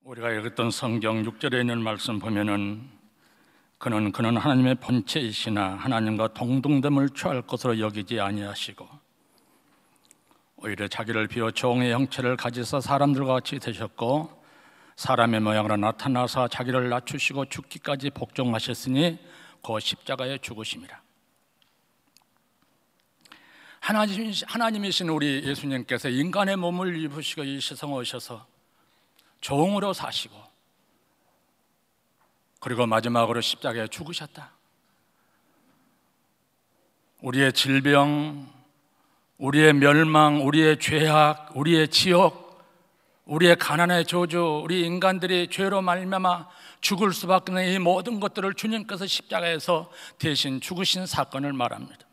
우리가 읽었던 성경 6절에 있는 말씀 보면은 그는 하나님의 본체이시나 하나님과 동등됨을 취할 것으로 여기지 아니하시고 오히려 자기를 비워 종의 형체를 가지사 사람들과 같이 되셨고 사람의 모양으로 나타나사 자기를 낮추시고 죽기까지 복종하셨으니 그 십자가에 죽으심이라. 하나님이신 우리 예수님께서 인간의 몸을 입으시고 이 세상에 오셔서 종으로 사시고 그리고 마지막으로 십자가에 죽으셨다. 우리의 질병, 우리의 멸망, 우리의 죄악, 우리의 지옥, 우리의 가난의 저주, 우리 인간들이 죄로 말미암아 죽을 수밖에 없는 이 모든 것들을 주님께서 십자가에서 대신 죽으신 사건을 말합니다.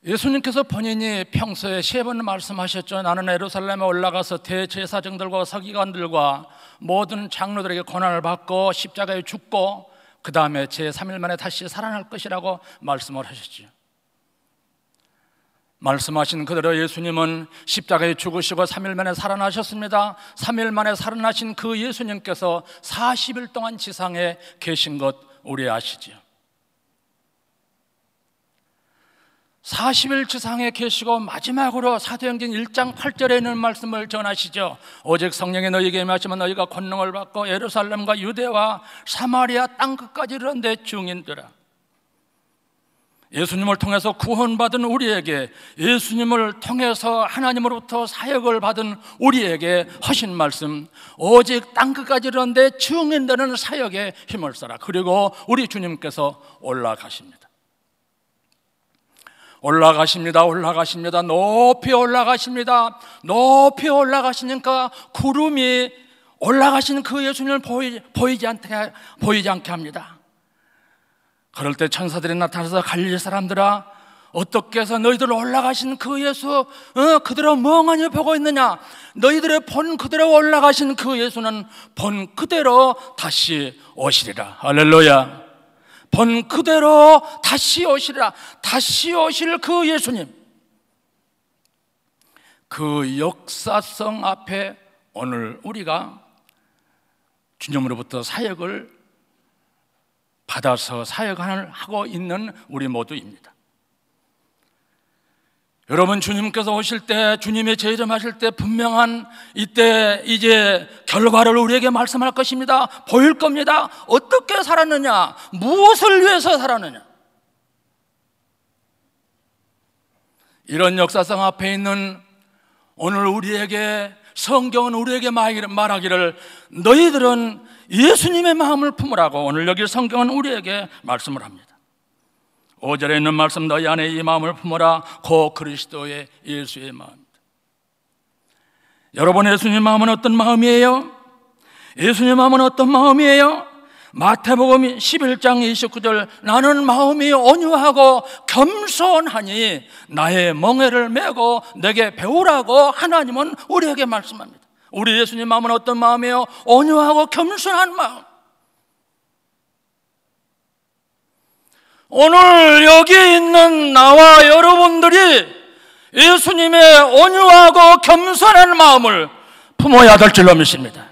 예수님께서 본인이 평소에 3번 말씀하셨죠. 나는 예루살렘에 올라가서 대제사장들과 서기관들과 모든 장로들에게 고난을 받고 십자가에 죽고 그 다음에 제3일 만에 다시 살아날 것이라고 말씀을 하셨죠. 말씀하신 그대로 예수님은 십자가에 죽으시고 3일 만에 살아나셨습니다. 3일 만에 살아나신 그 예수님께서 40일 동안 지상에 계신 것 우리 아시죠? 40일 지상에 계시고 마지막으로 사도행전 1장 8절에 있는 말씀을 전하시죠. 오직 성령이 너희에게 임하시면 너희가 권능을 받고 예루살렘과 유대와 사마리아 땅끝까지 이르는데 증인되라. 예수님을 통해서 구원받은 우리에게, 예수님을 통해서 하나님으로부터 사역을 받은 우리에게 하신 말씀, 오직 땅끝까지 이르는데 증인되는 사역에 힘을 써라. 그리고 우리 주님께서 올라가십니다. 올라가십니다. 높이 올라가십니다. 높이 올라가시니까 구름이 올라가시는 그 예수님을 보이지 않게 합니다. 그럴 때 천사들이 나타나서 갈릴리 사람들아, 어떻게 해서 너희들 올라가신 그 예수 그대로 멍하니 보고 있느냐? 너희들의 본 그대로 올라가신 그 예수는 본 그대로 다시 오시리라. 할렐루야. 본 그대로 다시 오시리라. 다시 오실 그 예수님, 그 역사성 앞에 오늘 우리가 주님으로부터 사역을 받아서 사역을 하고 있는 우리 모두입니다. 여러분, 주님께서 오실 때, 주님의 재림하실 때 분명한 이때 이제 결과를 우리에게 말씀할 것입니다. 보일 겁니다. 어떻게 살았느냐, 무엇을 위해서 살았느냐. 이런 역사성 앞에 있는 오늘 우리에게 성경은 우리에게 말하기를 너희들은 예수님의 마음을 품으라고 오늘 여기 성경은 우리에게 말씀을 합니다. 5절에 있는 말씀, 너희 안에 이 마음을 품어라. 고 그리스도의 예수의 마음입니다. 여러분, 예수님 마음은 어떤 마음이에요? 예수님 마음은 어떤 마음이에요? 마태복음 11장 29절, 나는 마음이 온유하고 겸손하니 나의 멍에를 메고 내게 배우라고 하나님은 우리에게 말씀합니다. 우리 예수님 마음은 어떤 마음이에요? 온유하고 겸손한 마음. 오늘 여기 있는 나와 여러분들이 예수님의 온유하고 겸손한 마음을 품어야 될 줄로 믿습니다.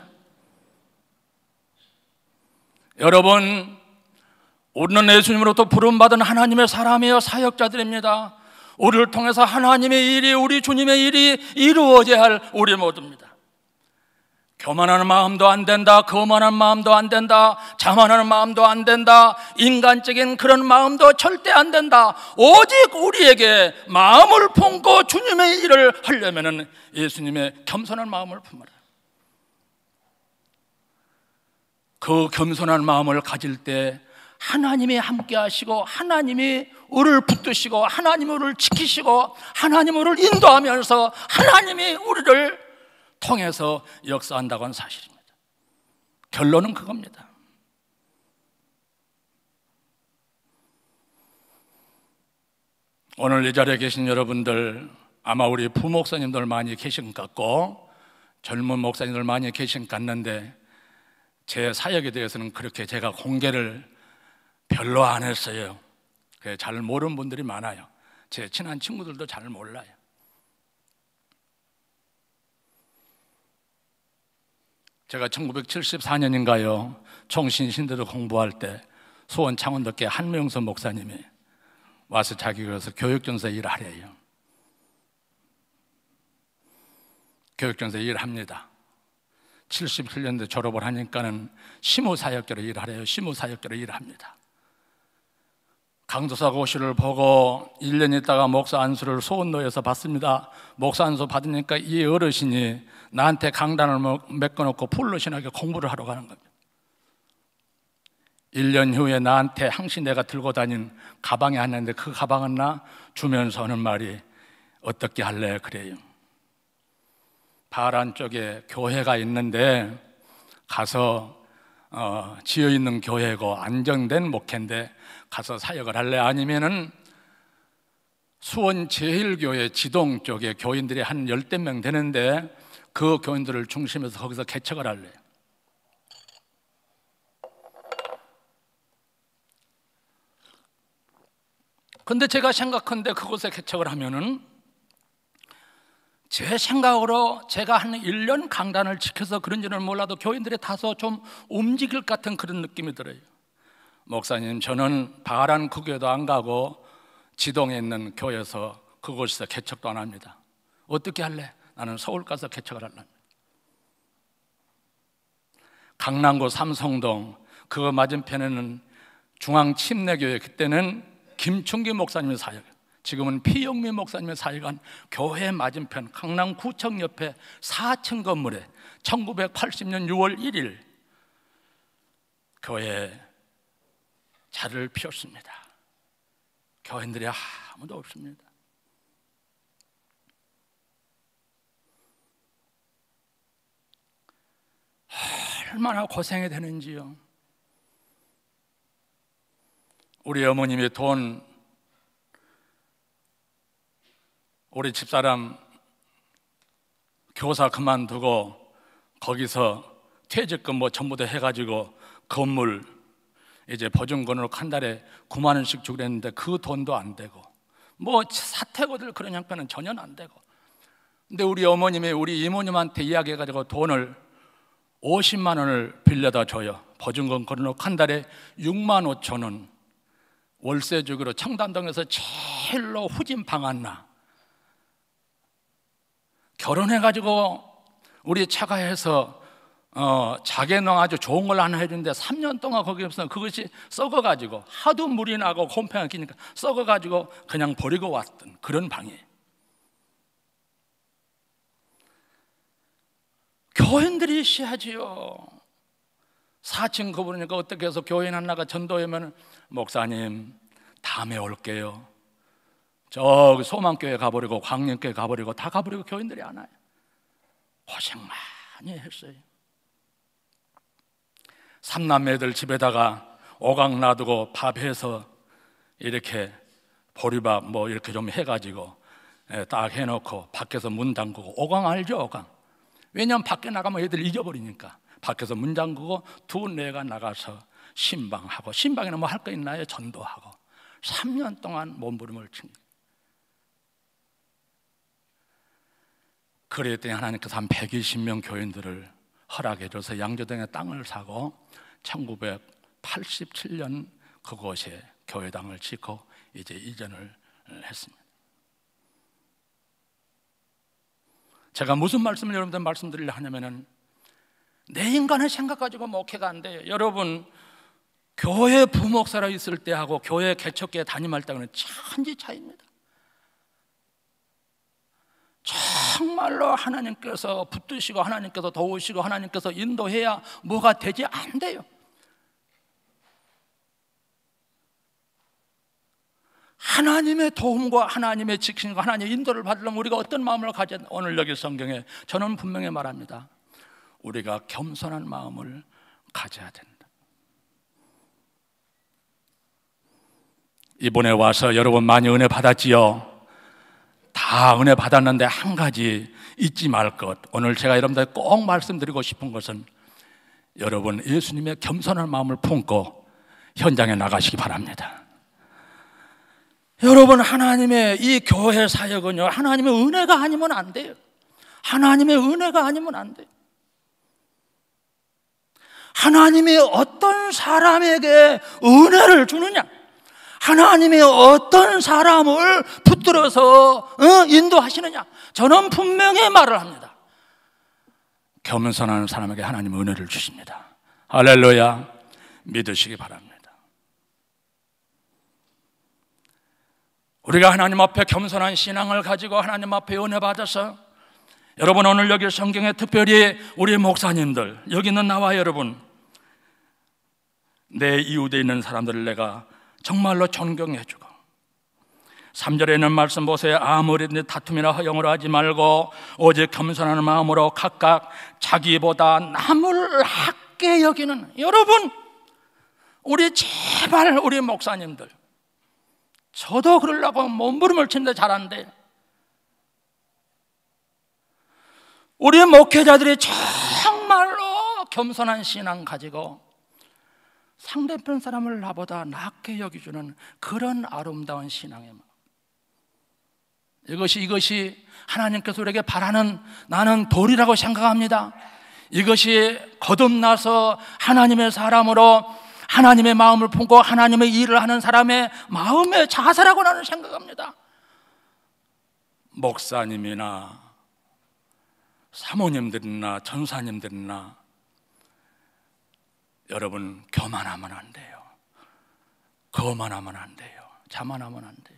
여러분, 우리는 예수님으로부터 부름받은 하나님의 사람이요 사역자들입니다. 우리를 통해서 하나님의 일이, 우리 주님의 일이 이루어져야 할 우리 모두입니다. 교만하는 마음도 안 된다, 거만한 마음도 안 된다, 자만하는 마음도 안 된다, 인간적인 그런 마음도 절대 안 된다. 오직 우리에게 마음을 품고 주님의 일을 하려면 예수님의 겸손한 마음을 품어라. 그 겸손한 마음을 가질 때 하나님이 함께 하시고 하나님이 우리를 붙드시고 하나님이 우리를 지키시고 하나님이 우리를 인도하면서 하나님이 우리를 통해서 역사한다고 하는 사실입니다. 결론은 그겁니다. 오늘 이 자리에 계신 여러분들, 아마 우리 부목사님들 많이 계신 것 같고 젊은 목사님들 많이 계신 것 같는데, 제 사역에 대해서는 그렇게 제가 공개를 별로 안 했어요. 잘 모르는 분들이 많아요. 제 친한 친구들도 잘 몰라요. 제가 1974년인가요? 총신신대도 공부할 때 수원 창원덕계 한명선 목사님이 와서 자기 그래서 교육전서 일하래요. 교육전서 일합니다. 77년도에 졸업을 하니까는 시무사역자로 일하래요. 시무사역자로 일합니다. 강도사 고시를 보고 1년 있다가 목사 안수를 소원로에서 받습니다. 목사 안수 받으니까 이 어르신이 나한테 강단을 메꿔놓고 풀로신하게 공부를 하러 가는 겁니다. 1년 후에 나한테 항시 내가 들고 다닌 가방이 하나 있는데 그 가방은 나 주면서 하는 말이 어떻게 할래? 그래요. 바란 쪽에 교회가 있는데 가서 지어있는 교회고 안정된 목회인데 가서 사역을 할래? 아니면은 수원 제일교회 지동 쪽에 교인들이 한 10명 되는데 그 교인들을 중심해서 거기서 개척을 할래? 근데 제가 생각한데 그곳에 개척을 하면은 제 생각으로 제가 한 1년 강단을 지켜서 그런지는 몰라도 교인들이 다소 좀 움직일 것 같은 그런 느낌이 들어요. 목사님, 저는 바란 그 교회도 안 가고 지동에 있는 교회에서 그곳에서 개척도 안 합니다. 어떻게 할래? 나는 서울 가서 개척을 하려고. 강남구 삼성동 그 맞은편에는 중앙침례교회, 그때는 김충기 목사님의 사역, 지금은 피영미 목사님의 사역한 교회 맞은편 강남구청 옆에 4층 건물에 1980년 6월 1일 교회에 자리를 피웠습니다. 교인들이 아무도 없습니다. 얼마나 고생이 되는지요. 우리 어머님의 돈, 우리 집사람 교사 그만두고 거기서 퇴직금 뭐 전부 다 해가지고 건물 이제 보증금으로 한 달에 9만 원씩 주고 그랬는데 그 돈도 안 되고 뭐 사택어들 그러냐니까는 전혀 안 되고. 근데 우리 어머님이 우리 이모님한테 이야기해가지고 돈을 50만 원을 빌려다 줘요. 보증금 걸어놓고 한 달에 6만 5천 원 월세 주기로 청담동에서 제일로 후진 방 하나 결혼해가지고 우리 차가해서 자개농 아주 좋은 걸 하나 해주는데 3년 동안 거기서 그것이 썩어가지고 하도 물이 나고 곰팡이가 끼니까 썩어가지고 그냥 버리고 왔던 그런 방이에요. 교인들이 있어야지요. 4층 거부르니까 어떻게 해서 교인 하나가 전도하면 목사님 다음에 올게요. 저기 소망교회 가버리고 광명교회 가버리고 다 가버리고 교인들이 안 와요. 고생 많이 했어요. 삼남매들 집에다가 오강 놔두고 밥해서 이렇게 보리밥 뭐 이렇게 좀 해가지고 딱 해놓고 밖에서 문 잠그고, 오강 알죠? 오강. 왜냐하면 밖에 나가면 애들 잊어버리니까 밖에서 문 잠그고 두 내가 나가서 신방하고, 신방에는 뭐 할 거 있나요? 전도하고 3년 동안 몸부림을 친 거예요. 그랬더니 하나님께서 한 120명 교인들을 허락해줘서 양조동에 땅을 사고 1987년 그곳에 교회당을 짓고 이제 이전을 했습니다. 제가 무슨 말씀을 여러분들 말씀드리려 하냐면은 내 인간의 생각 가지고 목회가 안 돼요. 여러분, 교회 부목사로 있을 때하고 교회 개척교회 담임할 때는 천지 차이입니다. 정말로 하나님께서 붙드시고 하나님께서 도우시고 하나님께서 인도해야 뭐가 되지 안 돼요. 하나님의 도움과 하나님의 지킴과 하나님의 인도를 받으려면 우리가 어떤 마음을 가져야, 오늘 여기 성경에 저는 분명히 말합니다. 우리가 겸손한 마음을 가져야 된다. 이번에 와서 여러분 많이 은혜 받았지요? 다 은혜 받았는데 한 가지 잊지 말 것, 오늘 제가 여러분들께 꼭 말씀드리고 싶은 것은 여러분 예수님의 겸손한 마음을 품고 현장에 나가시기 바랍니다. 여러분, 하나님의 이 교회 사역은요, 하나님의 은혜가 아니면 안 돼요. 하나님의 은혜가 아니면 안 돼요. 하나님이 어떤 사람에게 은혜를 주느냐, 하나님이 어떤 사람을 붙들어서 인도하시느냐, 저는 분명히 말을 합니다. 겸손한 사람에게 하나님은 은혜를 주십니다. 할렐루야. 믿으시기 바랍니다. 우리가 하나님 앞에 겸손한 신앙을 가지고 하나님 앞에 은혜 받아서, 여러분 오늘 여기 성경에 특별히 우리 목사님들, 여기 있는 나와 여러분, 내 이웃에 있는 사람들을 내가 정말로 존경해주고, 3절에 있는 말씀 보세요. 아무리든지 다툼이나 허영으로 하지 말고 오직 겸손한 마음으로 각각 자기보다 남을 학게 여기는, 여러분 우리 제발 우리 목사님들, 저도 그러려고 몸부림을 치는데 잘하는데, 우리 목회자들이 정말로 겸손한 신앙 가지고 상대편 사람을 나보다 낮게 여기주는 그런 아름다운 신앙의 마음, 이것이 하나님께서 우리에게 바라는, 나는 도리라고 생각합니다. 이것이 거듭나서 하나님의 사람으로 하나님의 마음을 품고 하나님의 일을 하는 사람의 마음의 자세라고 나는 생각합니다. 목사님이나 사모님들이나 전사님들이나 여러분 교만하면 안 돼요. 거만하면 안 돼요. 자만하면 안 돼요.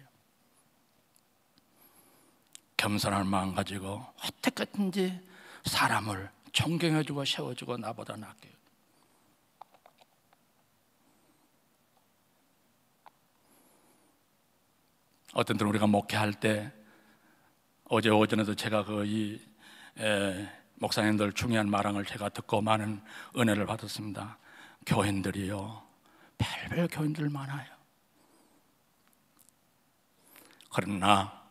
겸손한 마음 가지고 어떻게든지 사람을 존경해주고 세워주고 나보다 낫게. 어떤 때는 우리가 목회할 때, 어제 오전에도 제가 목사님들 중요한 말항을 제가 듣고 많은 은혜를 받았습니다. 교인들이요, 별별 교인들 많아요. 그러나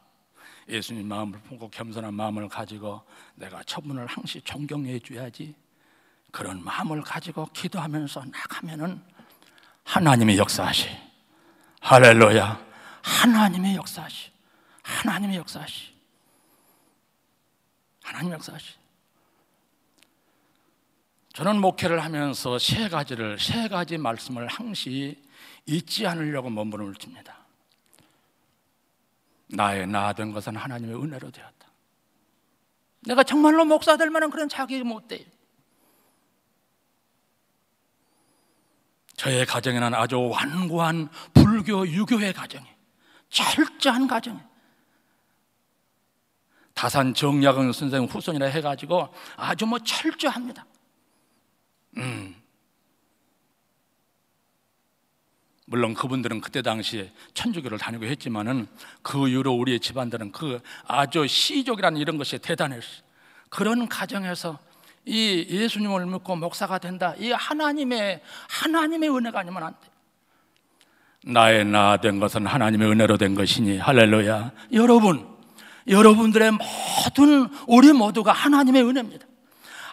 예수님 마음을 품고 겸손한 마음을 가지고 내가 저분을 항시 존경해 줘야지, 그런 마음을 가지고 기도하면서 나가면은 하나님의 역사하시, 할렐루야, 하나님의 역사하시, 하나님의 역사하시, 하나님의 역사하시. 저는 목회를 하면서 세 가지 말씀을 항시 잊지 않으려고 몸부림을 칩니다. 나의 나 된 것은 하나님의 은혜로 되었다. 내가 정말로 목사 될 만한 그런 자격이 못 돼요. 저의 가정에는 아주 완고한 불교, 유교의 가정이, 철저한 가정이, 다산 정약은 선생 후손이라 해가지고 아주 철저합니다. 물론 그분들은 그때 당시에 천주교를 다니고 했지만은 그 이후로 우리의 집안들은 그 아주 시족이라는 이런 것이 대단했어요. 그런 가정에서 이 예수님을 믿고 목사가 된다, 이 하나님의 은혜가 아니면 안 돼. 나의 나 된 것은 하나님의 은혜로 된 것이니, 할렐루야. 여러분들의 모든, 우리 모두가 하나님의 은혜입니다.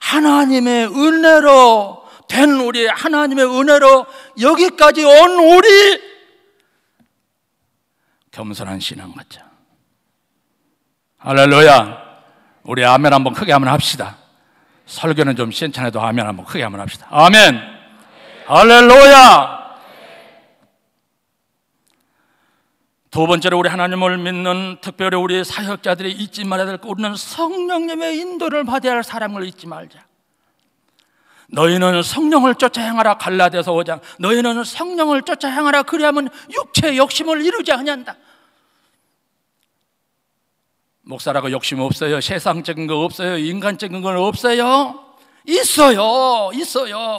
하나님의 은혜로 된 우리, 하나님의 은혜로 여기까지 온 우리, 겸손한 신앙 갖자. 할렐루야. 우리 아멘 한번 크게 한번 합시다. 설교는 좀 시원찮아도 아멘 한번 크게 한번 합시다. 아멘. 할렐루야. 두 번째로 우리 하나님을 믿는, 특별히 우리 사역자들이 잊지 말아야 될 것, 우리는 성령님의 인도를 받아야 할 사람을 잊지 말자. 너희는 성령을 쫓아 행하라, 갈라디아서 5장. 너희는 성령을 쫓아 행하라, 그리하면 육체의 욕심을 이루지 아니한다. 목사라고 욕심 없어요? 세상적인 거 없어요? 인간적인 건 없어요? 있어요.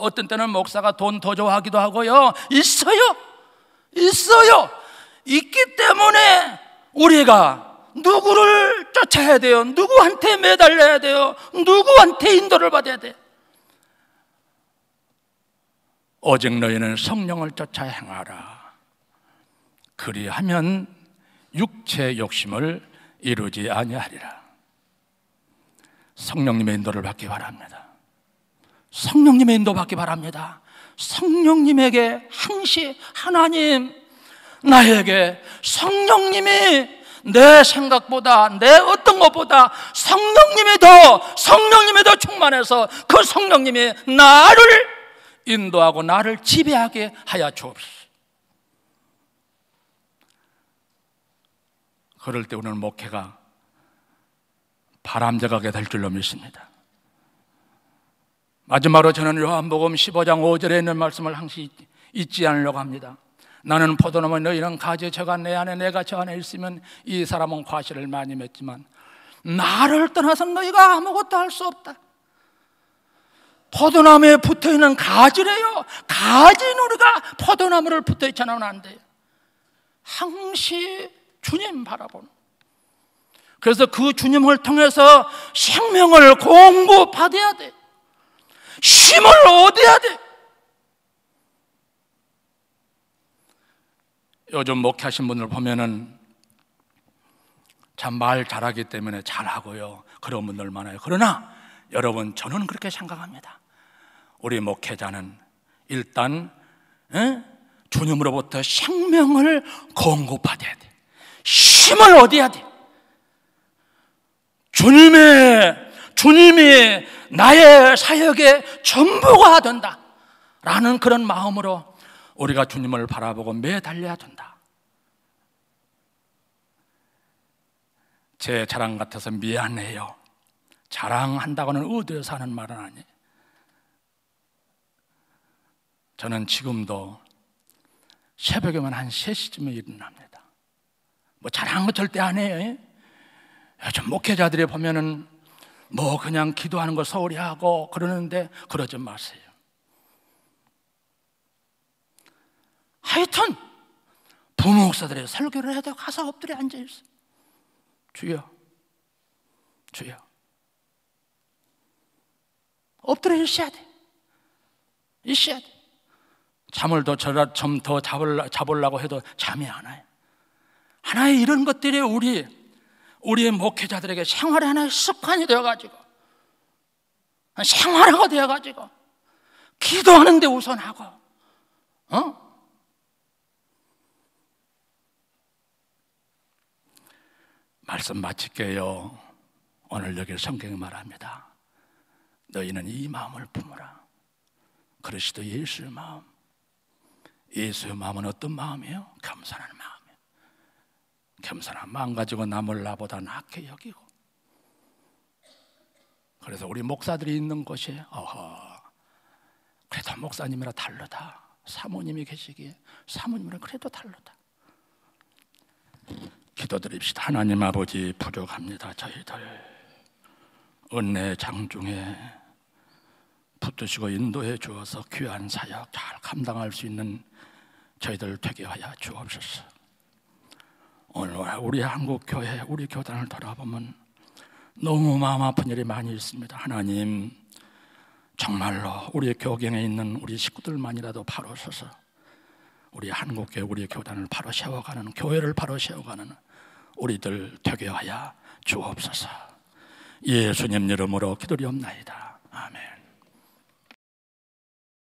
어떤 때는 목사가 돈 더 좋아하기도 하고요. 있어요. 있기 때문에 우리가 누구를 쫓아야 돼요? 누구한테 매달려야 돼요? 누구한테 인도를 받아야 돼요? 오직 너희는 성령을 쫓아 행하라, 그리하면 육체의 욕심을 이루지 아니하리라. 성령님의 인도를 받기 바랍니다. 성령님의 인도 받기 바랍니다. 성령님에게 항시, 하나님, 나에게 성령님이 내 생각보다, 내 어떤 것보다 성령님이 더 충만해서 그 성령님이 나를 인도하고 나를 지배하게 하여 주옵소서. 그럴 때 우리는 목회가 바람직하게 될 줄로 믿습니다. 마지막으로 저는 요한복음 15장 5절에 있는 말씀을 항상 잊지 않으려고 합니다. 나는 포도나무, 너희는 가지, 저가 내 안에, 내가 저 안에 있으면 이 사람은 과실을 많이 맺지만 나를 떠나서 너희가 아무것도 할 수 없다. 포도나무에 붙어있는 가지래요. 가지는 우리가 포도나무를 붙어있잖아요. 안 돼요. 항시 주님 바라보는. 그래서 그 주님을 통해서 생명을 공급받아야 돼. 힘을 얻어야 돼. 요즘 목회하신 분들 보면은 참 말 잘하기 때문에 잘하고요, 그런 분들 많아요. 그러나 여러분, 저는 그렇게 생각합니다. 우리 목회자는 일단 주님으로부터 생명을 공급받아야 돼. 힘을 얻어야 돼. 주님이 나의 사역의 전부가 된다 라는 그런 마음으로 우리가 주님을 바라보고 매달려야 된다. 제 자랑 같아서 미안해요. 자랑한다고는 어디에서 하는 말은 아니에요. 저는 지금도 새벽에만 한 3시쯤에 일어납니다. 뭐 자랑한 거 절대 안 해요. 요즘 목회자들이 보면은 뭐 그냥 기도하는 거 소홀히 하고 그러는데 그러지 마세요. 하여튼 부목사들이 설교를 해도 가서 엎드려 앉아있어. 주여, 주여. 엎드려 있어야 돼. 있어야 돼. 잠을 좀 더 잡으려고 해도 잠이 안 와요. 하나의 이런 것들이 우리의 목회자들에게 생활의 하나의 습관이 되어가지고, 생활화가 되어가지고 기도하는데 우선하고, 말씀 마칠게요. 오늘 여기 성경이 말합니다. 너희는 이 마음을 품으라. 그리스도 예수의 마음. 예수의 마음은 어떤 마음이에요? 겸손한 마음이에요. 겸손한 마음 가지고 남을 나보다 낫게 여기고. 그래서 우리 목사들이 있는 곳이 그래도 목사님이라 다르다. 사모님이 계시기에 사모님이라 그래도 다르다. 기도드립시다. 하나님 아버지, 부족합니다. 저희들 은혜 장중에 붙드시고 인도해 주어서 귀한 사역 잘 감당할 수 있는 저희들 되게 하여 주옵소서. 오늘 우리 한국교회, 우리 교단을 돌아보면 너무 마음 아픈 일이 많이 있습니다. 하나님, 정말로 우리 교경에 있는 우리 식구들만이라도 바로 서서 우리 한국교회, 우리 교단을 바로 세워가는, 교회를 바로 세워가는 우리들 되게 하여 주옵소서. 예수님 이름으로 기도리옵나이다. 아멘.